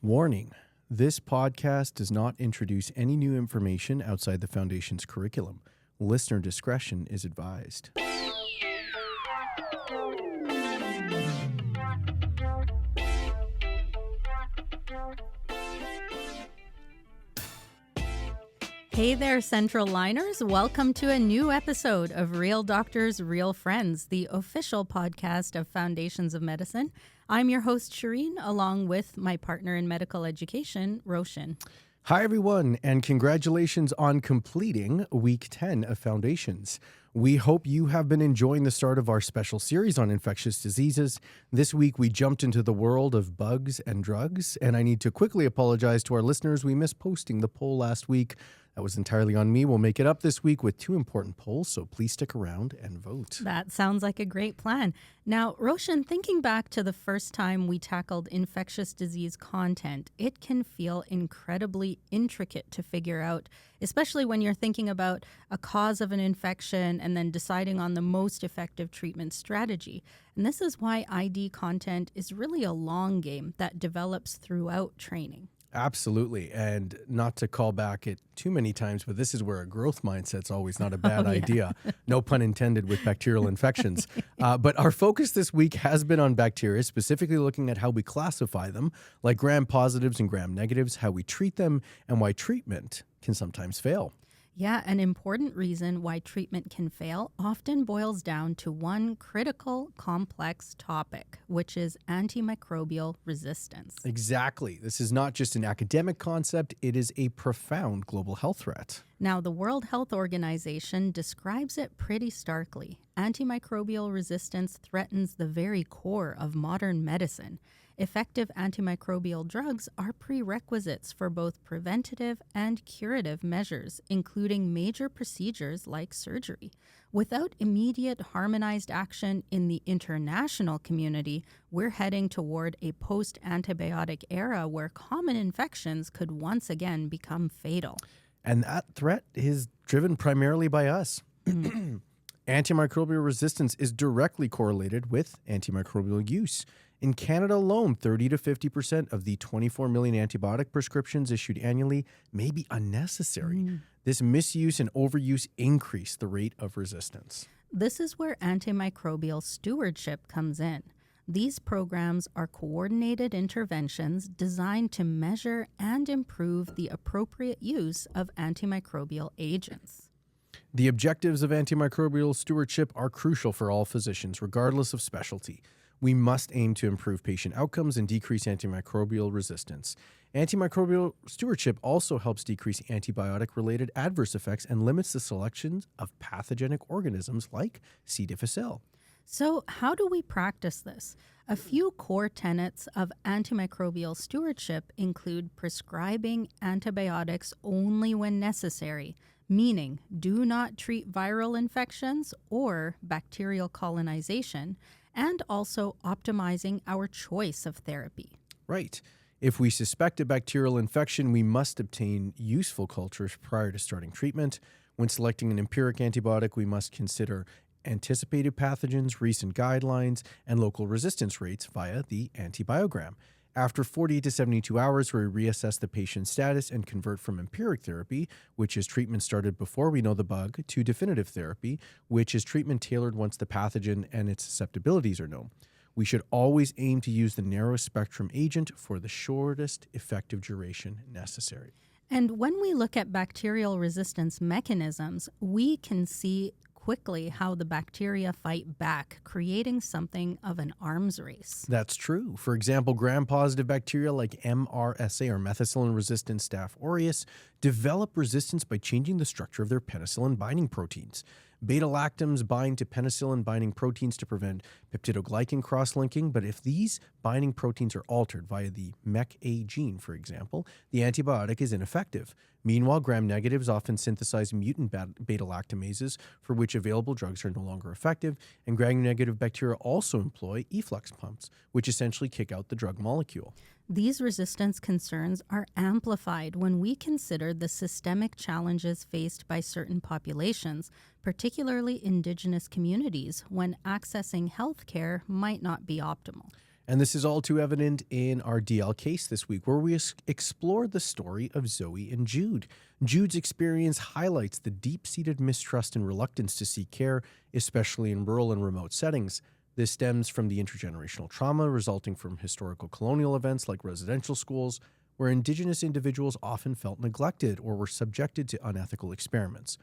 Warning: this podcast does not introduce any new information outside the Foundation's curriculum. Listener discretion is advised. Hey there, Central Liners. Welcome to a new episode of Real Doctors, Real Friends, the official podcast of Foundations of Medicine. I'm your host, Shereen, along with my partner in medical education, Roshan. Hi, everyone, and congratulations on completing Week 10 of Foundations. We hope you have been enjoying the start of our special series on infectious diseases. This week, we jumped into the world of bugs and drugs, and I need to quickly apologize to our listeners. We missed posting the poll last week. That was entirely on me. We'll make it up this week with two important polls, so please stick around and vote. That sounds like a great plan. Now, Roshan, thinking back to the first time we tackled infectious disease content, it can feel incredibly intricate to figure out, especially when you're thinking about a cause of an infection and then deciding on the most effective treatment strategy. And this is why ID content is really a long game that develops throughout training. Absolutely. And not to call back it too many times, but this is where a growth mindset's always not a bad idea. No pun intended with bacterial infections. But our focus this week has been on bacteria, specifically looking at how we classify them, like gram-positives and gram-negatives, how we treat them, and why treatment can sometimes fail. Yeah, an important reason why treatment can fail often boils down to one critical, complex topic, which is antimicrobial resistance. Exactly. This is not just an academic concept, it is a profound global health threat. Now, the World Health Organization describes it pretty starkly. Antimicrobial resistance threatens the very core of modern medicine. Effective antimicrobial drugs are prerequisites for both preventative and curative measures, including major procedures like surgery. Without immediate harmonized action in the international community, we're heading toward a post-antibiotic era where common infections could once again become fatal. And that threat is driven primarily by us. Antimicrobial resistance is directly correlated with antimicrobial use. In Canada alone, 30 to 50% of the 24 million antibiotic prescriptions issued annually may be unnecessary. This misuse and overuse increase the rate of resistance. This is where antimicrobial stewardship comes in. These programs are coordinated interventions designed to measure and improve the appropriate use of antimicrobial agents. The objectives of antimicrobial stewardship are crucial for all physicians, regardless of specialty. We must aim to improve patient outcomes and decrease antimicrobial resistance. Antimicrobial stewardship also helps decrease antibiotic-related adverse effects and limits the selection of pathogenic organisms like C. difficile. So how do we practice this? A few core tenets of antimicrobial stewardship include prescribing antibiotics only when necessary, meaning do not treat viral infections or bacterial colonization, and also optimizing our choice of therapy. Right. If we suspect a bacterial infection, we must obtain useful cultures prior to starting treatment. When selecting an empiric antibiotic, we must consider anticipated pathogens, recent guidelines, and local resistance rates via the antibiogram. After 40 to 72 hours, we reassess the patient's status and convert from empiric therapy, which is treatment started before we know the bug, to definitive therapy, which is treatment tailored once the pathogen and its susceptibilities are known. We should always aim to use the narrowest spectrum agent for the shortest effective duration necessary. And when we look at bacterial resistance mechanisms, we can see quickly how the bacteria fight back, creating something of an arms race. That's true. For example, gram-positive bacteria like MRSA or methicillin-resistant Staph aureus develop resistance by changing the structure of their penicillin binding proteins. Beta-lactams bind to penicillin-binding proteins to prevent peptidoglycan cross-linking, but if these binding proteins are altered via the MEK-A gene, for example, the antibiotic is ineffective. Meanwhile, gram-negatives often synthesize mutant beta-lactamases, for which available drugs are no longer effective, and gram-negative bacteria also employ efflux pumps, which essentially kick out the drug molecule. These resistance concerns are amplified when we consider the systemic challenges faced by certain populations, particularly Indigenous communities, when accessing health care might not be optimal. And this is all too evident in our DL case this week, where we explore the story of Zoe and Jude. Jude's experience highlights the deep-seated mistrust and reluctance to seek care, especially in rural and remote settings. This stems from the intergenerational trauma resulting from historical colonial events like residential schools, where Indigenous individuals often felt neglected or were subjected to unethical experiments.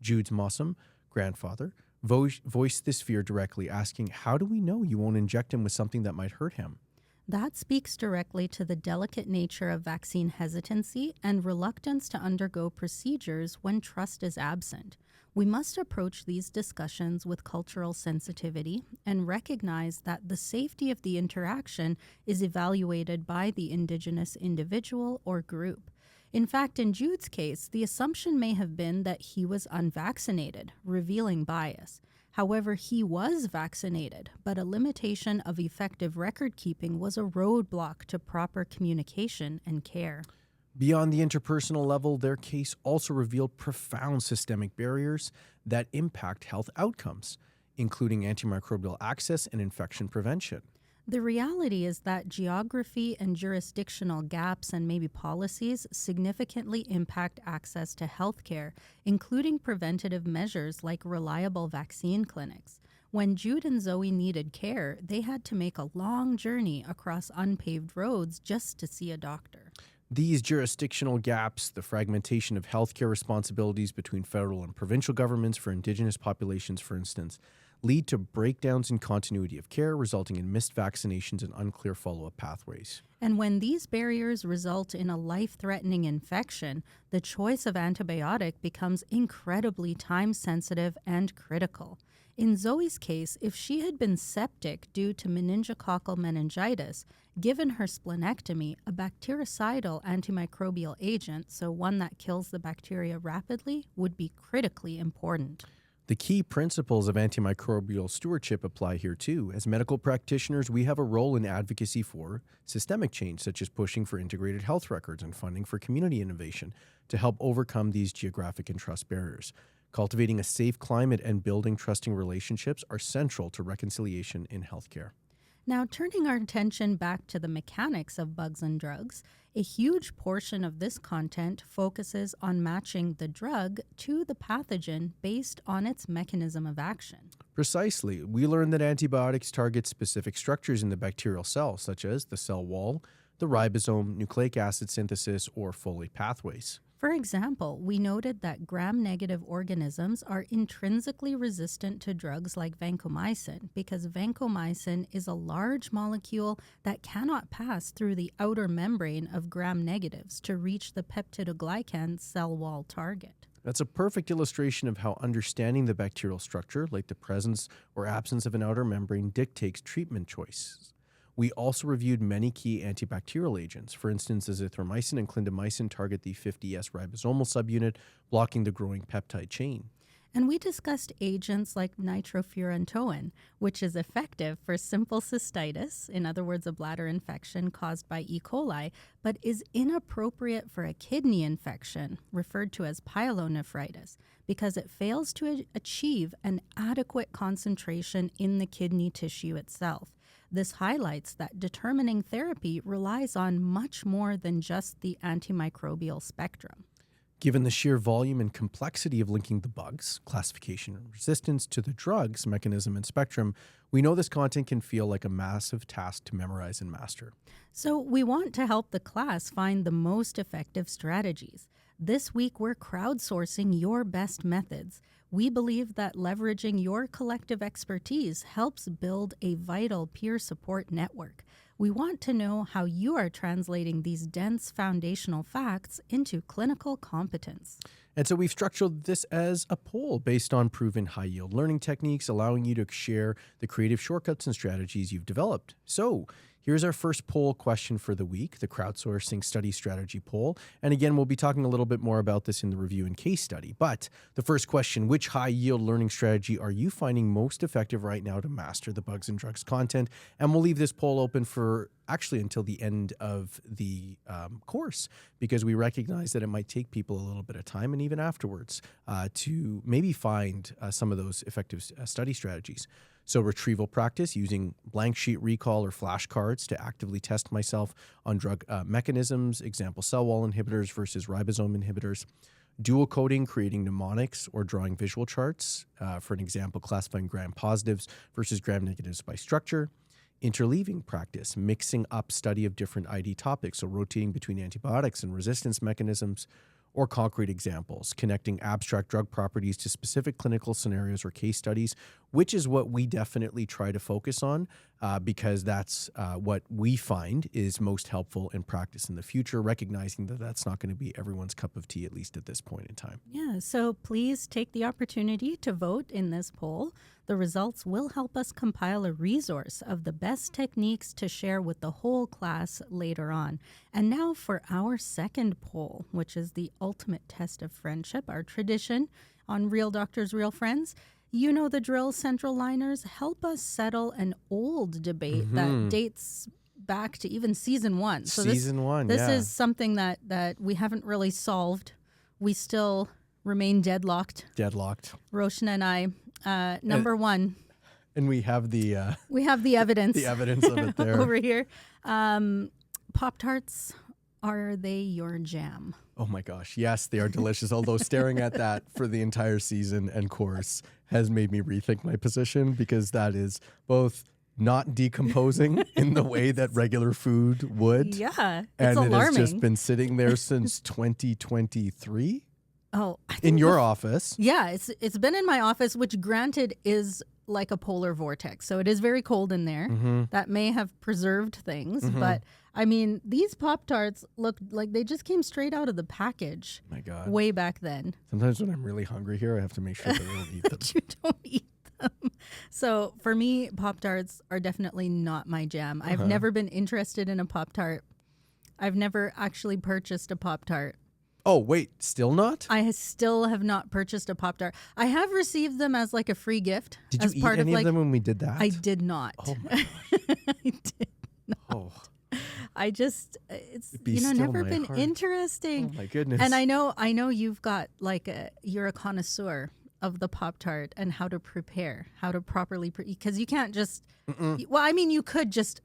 Jude's Mossam, grandfather, voiced this fear directly, asking, "How do we know you won't inject him with something that might hurt him?" That speaks directly to the delicate nature of vaccine hesitancy and reluctance to undergo procedures when trust is absent. We must approach these discussions with cultural sensitivity and recognize that the safety of the interaction is evaluated by the Indigenous individual or group. In fact, in Jude's case, the assumption may have been that he was unvaccinated, revealing bias. However, he was vaccinated, but a limitation of effective record keeping was a roadblock to proper communication and care. Beyond the interpersonal level, their case also revealed profound systemic barriers that impact health outcomes, including antimicrobial access and infection prevention. The reality is that geography and jurisdictional gaps and maybe policies significantly impact access to healthcare, including preventative measures like reliable vaccine clinics. When Jude and Zoe needed care, they had to make a long journey across unpaved roads just to see a doctor. These jurisdictional gaps, the fragmentation of healthcare responsibilities between federal and provincial governments for Indigenous populations, for instance, lead to breakdowns in continuity of care, resulting in missed vaccinations and unclear follow-up pathways. And when these barriers result in a life-threatening infection, the choice of antibiotic becomes incredibly time-sensitive and critical. In Zoe's case, if she had been septic due to meningococcal meningitis, given her splenectomy, a bactericidal antimicrobial agent, so one that kills the bacteria rapidly, would be critically important. The key principles of antimicrobial stewardship apply here too. As medical practitioners, we have a role in advocacy for systemic change, such as pushing for integrated health records and funding for community innovation to help overcome these geographic and trust barriers. Cultivating a safe climate and building trusting relationships are central to reconciliation in healthcare. Now, turning our attention back to the mechanics of bugs and drugs, a huge portion of this content focuses on matching the drug to the pathogen based on its mechanism of action. Precisely. We learned that antibiotics target specific structures in the bacterial cell, such as the cell wall, the ribosome, nucleic acid synthesis, or folate pathways. For example, we noted that gram-negative organisms are intrinsically resistant to drugs like vancomycin because vancomycin is a large molecule that cannot pass through the outer membrane of gram-negatives to reach the peptidoglycan cell wall target. That's a perfect illustration of how understanding the bacterial structure, like the presence or absence of an outer membrane, dictates treatment choices. We also reviewed many key antibacterial agents. For instance, azithromycin and clindamycin target the 50S ribosomal subunit, blocking the growing peptide chain. And we discussed agents like nitrofurantoin, which is effective for simple cystitis, in other words, a bladder infection caused by E. coli, but is inappropriate for a kidney infection, referred to as pyelonephritis, because it fails to achieve an adequate concentration in the kidney tissue itself. This highlights that determining therapy relies on much more than just the antimicrobial spectrum. Given the sheer volume and complexity of linking the bugs, classification and resistance, to the drugs, mechanism and spectrum, we know this content can feel like a massive task to memorize and master. So we want to help the class find the most effective strategies. This week, we're crowdsourcing your best methods. We believe that leveraging your collective expertise helps build a vital peer support network. We want to know how you are translating these dense foundational facts into clinical competence. And so we've structured this as a poll based on proven high-yield learning techniques, allowing you to share the creative shortcuts and strategies you've developed. So here's our first poll question for the week, the crowdsourcing study strategy poll. And again, we'll be talking a little bit more about this in the review and case study. But the first question, which high-yield learning strategy are you finding most effective right now to master the bugs and drugs content? And we'll leave this poll open for actually until the end of the course, because we recognize that it might take people a little bit of time and even afterwards to maybe find some of those effective study strategies. So retrieval practice, using blank sheet recall or flashcards to actively test myself on drug mechanisms, example cell wall inhibitors versus ribosome inhibitors. Dual coding, creating mnemonics or drawing visual charts. For an example, classifying gram-positives versus gram-negatives by structure. Interleaving practice, mixing up study of different ID topics, so rotating between antibiotics and resistance mechanisms. Or concrete examples, connecting abstract drug properties to specific clinical scenarios or case studies, which is what we definitely try to focus on because that's what we find is most helpful in practice in the future, recognizing that that's not going to be everyone's cup of tea, at least at this point in time. Yeah, so please take the opportunity to vote in this poll. The results will help us compile a resource of the best techniques to share with the whole class later on. And now for our second poll, which is the ultimate test of friendship, our tradition on Real Doctors, Real Friends. You know the drill, central liners. Help us settle an old debate that dates back to even season 1. So season 1, this is something that we haven't really solved. We still remain deadlocked. Roshan and I. Number one. And we have the evidence. the evidence of it there. Over here. Pop-Tarts, are they your jam? Oh my gosh, yes, they are delicious. Although staring at that for the entire season and course has made me rethink my position, because that is both not decomposing in the way that regular food would. Yeah, it's and alarming. it has just been sitting there since 2023. Oh, in your office. Yeah, it's been in my office, which granted is like a polar vortex. So it is very cold in there. That may have preserved things. But I mean, these Pop-Tarts look like they just came straight out of the package. My God. Way back then. Sometimes when I'm really hungry here, I have to make sure that I don't eat them. You don't eat them. So for me, Pop-Tarts are definitely not my jam. I've never been interested in a Pop-Tart. I've never actually purchased a Pop-Tart. Oh, wait, still not? I still have not purchased a Pop-Tart. I have received them as like a free gift. Did you as eat part any of, of them when we did that? I did not. Oh my gosh. I did not. Oh. I just, it's, Be still never my been heart. interesting. Oh my goodness. And I know you've got like you're a connoisseur of the Pop-Tart and how to prepare, how to properly, because you can't just, well, I mean, you could just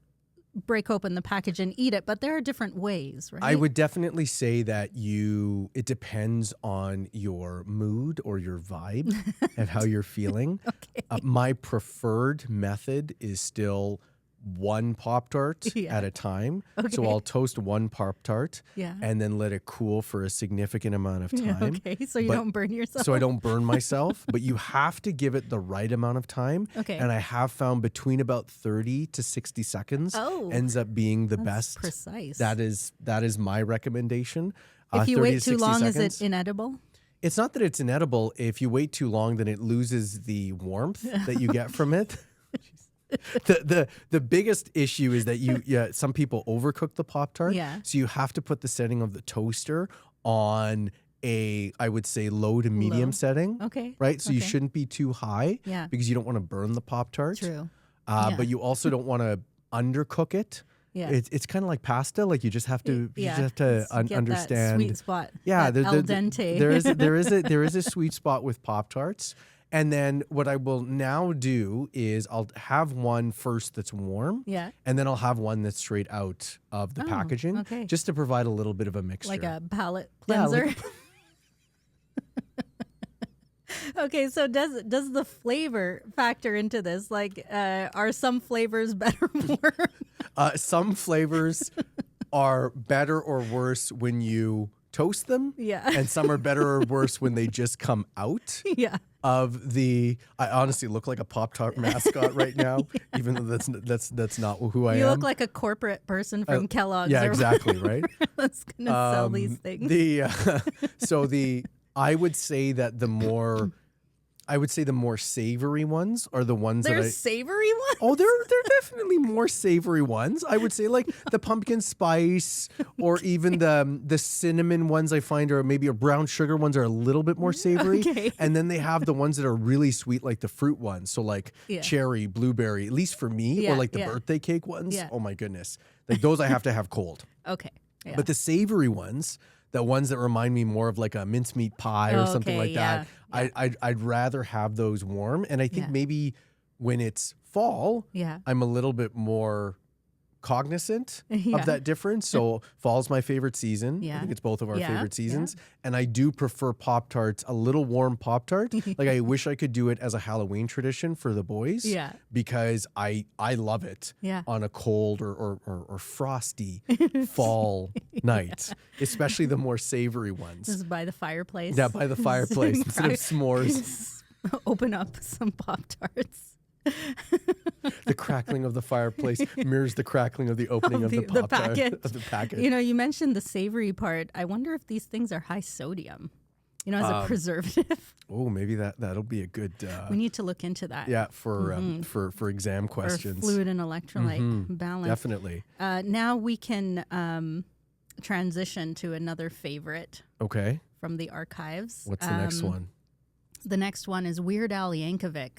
break open the package and eat it, but there are different ways, right? I would definitely say that it depends on your mood or your vibe and how you're feeling. Okay. My preferred method is still one Pop-Tart at a time. Okay. So I'll toast one Pop-Tart and then let it cool for a significant amount of time. Okay, so you don't burn yourself. So I don't burn myself, but you have to give it the right amount of time. Okay. And I have found between about 30 to 60 seconds ends up being the best. Precise. That is my recommendation. If you 30 wait to too 60 long, seconds. is it inedible? It's not that it's inedible. If you wait too long, then it loses the warmth that you get from it. The biggest issue is that some people overcook the Pop-Tart. Yeah. So you have to put the setting of the toaster on I would say low to medium setting. Okay. Right? So you Okay. shouldn't be too high. Yeah. Because you don't want to burn the Pop-Tart. True. But you also don't want to undercook it. Yeah. It's kind of like pasta. Like you just have to Get understand that sweet spot. Yeah, that al dente. there is a sweet spot with Pop-Tarts. And then what I will now do is I'll have one first that's warm. Yeah. And then I'll have one that's straight out of the packaging. Okay. Just to provide a little bit of a mixture. Like a palate cleanser. Okay, so does the flavor factor into this? Like, are some flavors better or worse? Some flavors are better or worse when you toast them. Yeah. And some are better or worse when they just come out. Yeah. I honestly look like a Pop-Tart mascot right now, even though that's not who I am. You look like a corporate person from Kellogg's. Yeah, exactly, right? That's gonna sell these things. I would say that the more I would say the more savory ones are the ones There's savory ones? Oh, there are definitely more savory ones. I would say like the pumpkin spice or even the cinnamon ones I find are maybe a brown sugar ones are a little bit more savory. Okay. And then they have the ones that are really sweet, like the fruit ones. So like Yeah. cherry, blueberry, at least for me, Yeah, or like the yeah. birthday cake ones. Yeah. Oh my goodness. Like those I have to have cold. Okay. Yeah. But the savory ones, the ones that remind me more of like a mincemeat pie or something Okay, like that, yeah. I'd rather have those warm. And I think Yeah. maybe when it's fall, Yeah. I'm a little bit more cognizant Yeah. of that difference. So fall's my favorite season. I Yeah. think it's both of our Yeah, favorite seasons. And I do prefer Pop-Tarts, a little warm Pop-Tart. Like I wish I could do it as a Halloween tradition for the boys. Yeah. Because I love it Yeah. on a cold or frosty fall night, especially the more savory ones. Just by the fireplace. Yeah, by the fireplace instead of s'mores. Open up some Pop-Tarts. The crackling of the fireplace mirrors the crackling of the opening of the Pop-Tart. packet. Of the packet. You know, you mentioned the savory part. I wonder if these things are high sodium, you know, as a preservative. Oh, maybe that'll be a good. We need to look into that. Yeah, for exam Or questions. fluid and electrolyte balance. Definitely. Now we can transition to another favorite Okay. from the archives. What's the next one? The next one is Weird Al Yankovic.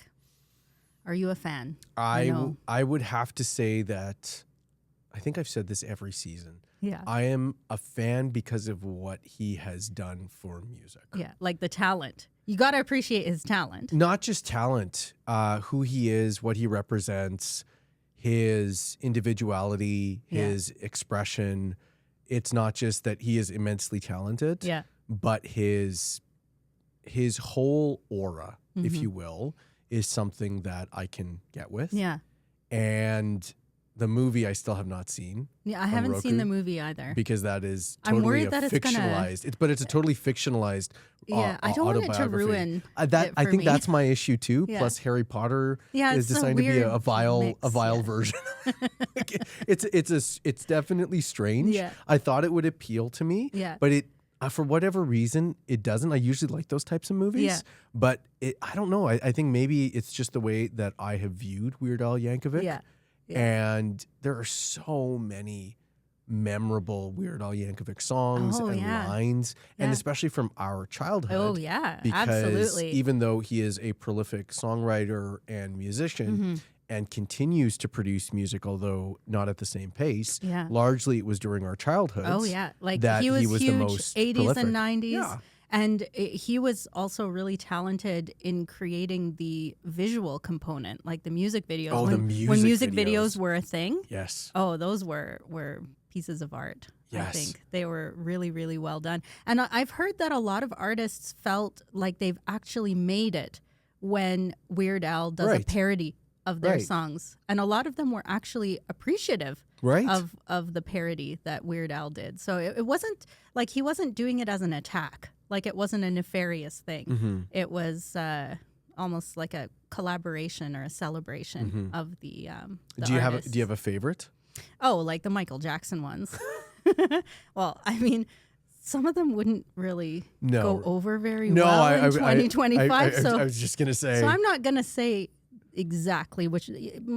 Are you a fan? I would have to say that I think I've said this every season. Yeah. I am a fan because of what he has done for music. Yeah, like the talent. You got to appreciate his talent. Not just talent, who he is, what he represents, his individuality, his expression. It's not just that he is immensely talented, Yeah. but his whole aura, if you will, is something that I can get with. Yeah. And the movie I still have not seen. Yeah, I haven't seen the movie either. Because that is I'm totally worried that it's fictionalized. But it's a totally fictionalized Yeah, I don't want it to autobiography. ruin I it think for me. that's my issue too. Yeah. Plus Harry Potter Yeah, is it's a designed to be weird a vile mix, yeah. version. It's definitely strange. Yeah. I thought it would appeal to me. Yeah. But it for whatever reason, it doesn't. I usually like those types of movies. Yeah. But I don't know. I think maybe it's just the way that I have viewed Weird Al Yankovic. Yeah. And there are so many memorable Weird Al Yankovic songs and lines, and especially from our childhood. Oh, yeah, because absolutely. Even though he is a prolific songwriter and musician and continues to produce music, although not at the same pace, largely it was during our childhood. Oh, yeah. Like that he was huge, the most 80s prolific. and 90s. Yeah. And he was also really talented in creating the visual component, like the music videos. Oh, when music videos were a thing. Yes. Oh, those were pieces of art. Yes. I think they were really, really well done. And I've heard that a lot of artists felt like they've actually made it when Weird Al does a parody of their songs. And a lot of them were actually appreciative of the parody that Weird Al did. So it wasn't like he wasn't doing it as an attack. Like it wasn't a nefarious thing. It was almost like a collaboration or a celebration of the Do you artists. have a favorite? Oh, like the Michael Jackson ones. Well, I mean, some of them wouldn't really go over very well in 2025. I was just gonna say. So I'm not gonna say exactly which.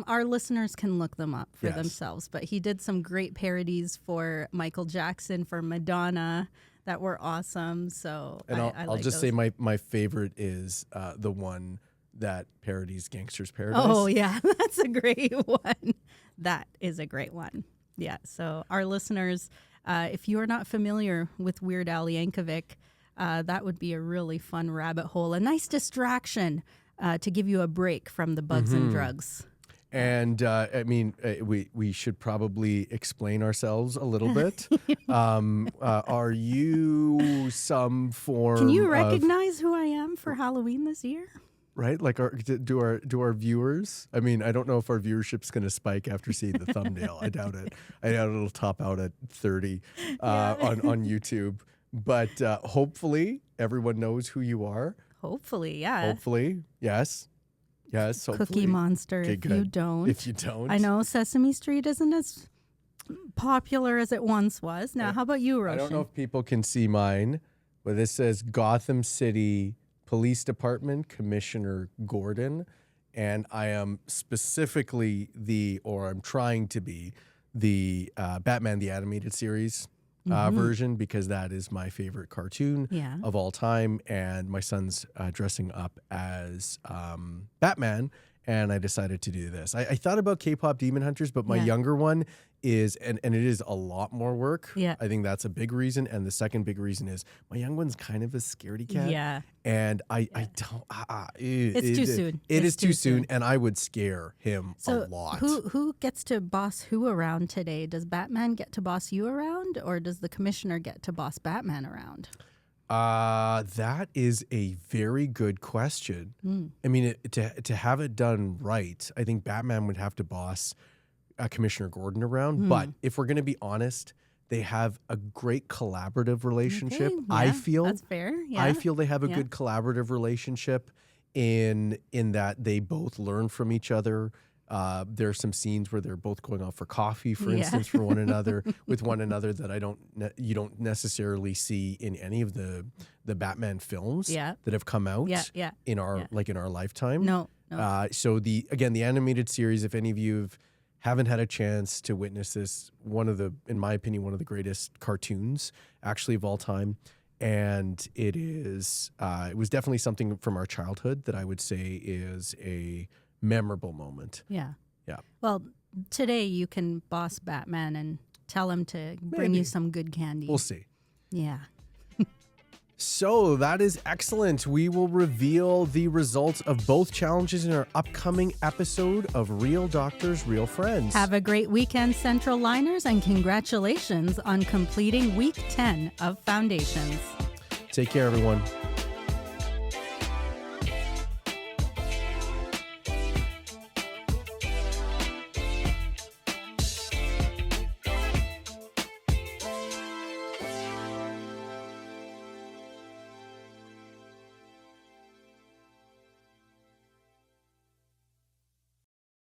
Our listeners can look them up for themselves. But he did some great parodies for Michael Jackson, for Madonna, that were awesome. So and I'll like just those. say my favorite is the one that parodies Gangster's Paradise. Oh yeah, that's a great one. That is a great one. Yeah. So our listeners, if you are not familiar with Weird Al Yankovic, that would be a really fun rabbit hole, a nice distraction to give you a break from the bugs and drugs. And I mean, we should probably explain ourselves a little bit. Are you some form? Can you recognize who I am for Halloween this year? Right, like do our viewers? I mean, I don't know if our viewership's going to spike after seeing the thumbnail. I doubt it. I doubt it'll top out at 30 on YouTube. But hopefully, everyone knows who you are. Hopefully, yeah. Hopefully, yes. Yes, hopefully. Cookie Monster, Okay, if good. you don't. If you don't. I know Sesame Street isn't as popular as it once was. Now, how about you, Roshan? I don't know if people can see mine, but this says Gotham City Police Department Commissioner Gordon, and I am specifically I'm trying to be the Batman the Animated Series version, because that is my favorite cartoon of all time, and my son's dressing up as Batman, and I decided to do this. I thought about K-pop Demon Hunters, but my younger one is, and it is a lot more work. Yeah. I think that's a big reason, and the second big reason is my young one's kind of a scaredy cat. Yeah. And I don't. It's too soon. It is too soon, and I would scare him a lot. Who gets to boss who around today? Does Batman get to boss you around, or does the commissioner get to boss Batman around? That is a very good question. I mean, to have it done right, I think Batman would have to boss Commissioner Gordon around. But if we're going to be honest, they have a great collaborative relationship. Okay, I feel that's fair. Yeah. I feel they have a good collaborative relationship in that they both learn from each other. There are some scenes where they're both going out for coffee, for instance, for one another that you don't necessarily see in any of the Batman films that have come out in our lifetime. No. So the animated series, if any of you haven't had a chance to witness this, in my opinion, one of the greatest cartoons actually of all time. And it was definitely something from our childhood that I would say is a memorable moment. Yeah. Yeah. Well, today you can boss Batman and tell him to bring you some good candy. We'll see. Yeah. So that is excellent. We will reveal the results of both challenges in our upcoming episode of Real Doctors, Real Friends. Have a great weekend, Central Liners, and congratulations on completing week 10 of Foundations. Take care, everyone.